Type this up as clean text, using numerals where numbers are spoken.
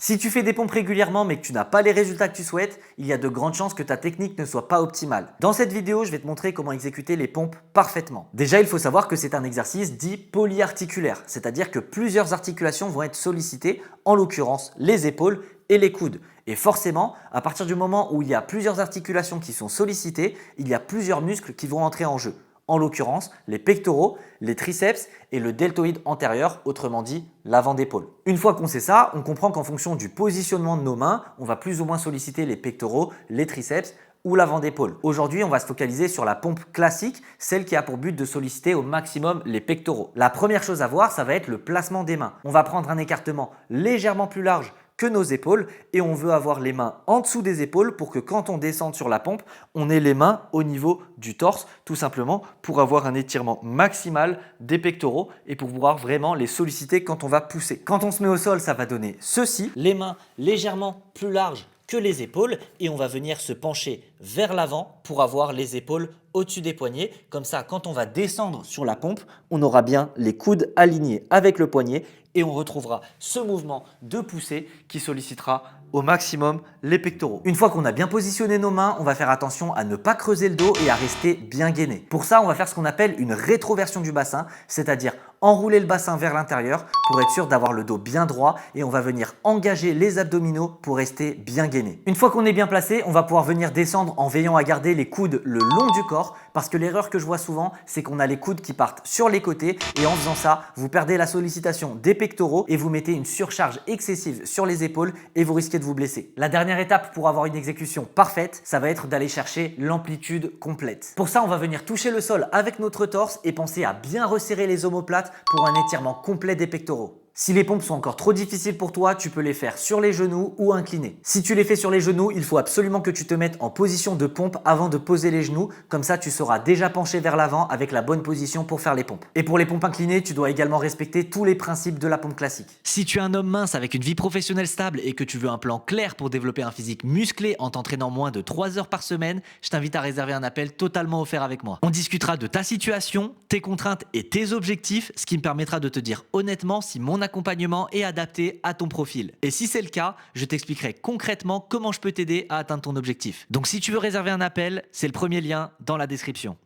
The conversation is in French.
Si tu fais des pompes régulièrement mais que tu n'as pas les résultats que tu souhaites, il y a de grandes chances que ta technique ne soit pas optimale. Dans cette vidéo, je vais te montrer comment exécuter les pompes parfaitement. Déjà, il faut savoir que c'est un exercice dit polyarticulaire, c'est-à-dire que plusieurs articulations vont être sollicitées, en l'occurrence les épaules et les coudes. Et forcément, à partir du moment où il y a plusieurs articulations qui sont sollicitées, il y a plusieurs muscles qui vont entrer en jeu. En l'occurrence, les pectoraux, les triceps et le deltoïde antérieur, autrement dit l'avant d'épaule. Une fois qu'on sait ça, on comprend qu'en fonction du positionnement de nos mains, on va plus ou moins solliciter les pectoraux, les triceps ou l'avant d'épaule. Aujourd'hui, on va se focaliser sur la pompe classique, celle qui a pour but de solliciter au maximum les pectoraux. La première chose à voir, ça va être le placement des mains. On va prendre un écartement légèrement plus large que nos épaules et on veut avoir les mains en dessous des épaules pour que quand on descende sur la pompe, on ait les mains au niveau du torse, tout simplement pour avoir un étirement maximal des pectoraux et pour pouvoir vraiment les solliciter quand on va pousser. Quand on se met au sol, ça va donner ceci, les mains légèrement plus larges que les épaules et on va venir se pencher vers l'avant pour avoir les épaules au-dessus des poignets. Comme ça, quand on va descendre sur la pompe, on aura bien les coudes alignés avec le poignet et on retrouvera ce mouvement de poussée qui sollicitera au maximum les pectoraux. Une fois qu'on a bien positionné nos mains, on va faire attention à ne pas creuser le dos et à rester bien gainé. Pour ça, on va faire ce qu'on appelle une rétroversion du bassin, c'est-à-dire enrouler le bassin vers l'intérieur pour être sûr d'avoir le dos bien droit et on va venir engager les abdominaux pour rester bien gainé. Une fois qu'on est bien placé, on va pouvoir venir descendre en veillant à garder les coudes le long du corps parce que l'erreur que je vois souvent, c'est qu'on a les coudes qui partent sur les côtés et en faisant ça, vous perdez la sollicitation des pectoraux et vous mettez une surcharge excessive sur les épaules et vous risquez de vous blesser. La dernière étape pour avoir une exécution parfaite, ça va être d'aller chercher l'amplitude complète. Pour ça, on va venir toucher le sol avec notre torse et penser à bien resserrer les omoplates pour un étirement complet des pectoraux. Si les pompes sont encore trop difficiles pour toi, tu peux les faire sur les genoux ou inclinés. Si tu les fais sur les genoux, il faut absolument que tu te mettes en position de pompe avant de poser les genoux. Comme ça, tu seras déjà penché vers l'avant avec la bonne position pour faire les pompes. Et pour les pompes inclinées, tu dois également respecter tous les principes de la pompe classique. Si tu es un homme mince avec une vie professionnelle stable et que tu veux un plan clair pour développer un physique musclé en t'entraînant moins de 3 heures par semaine, je t'invite à réserver un appel totalement offert avec moi. On discutera de ta situation, tes contraintes et tes objectifs, ce qui me permettra de te dire honnêtement si mon accompagnement est adapté à ton profil. Et si c'est le cas, je t'expliquerai concrètement comment je peux t'aider à atteindre ton objectif. Donc si tu veux réserver un appel, c'est le premier lien dans la description.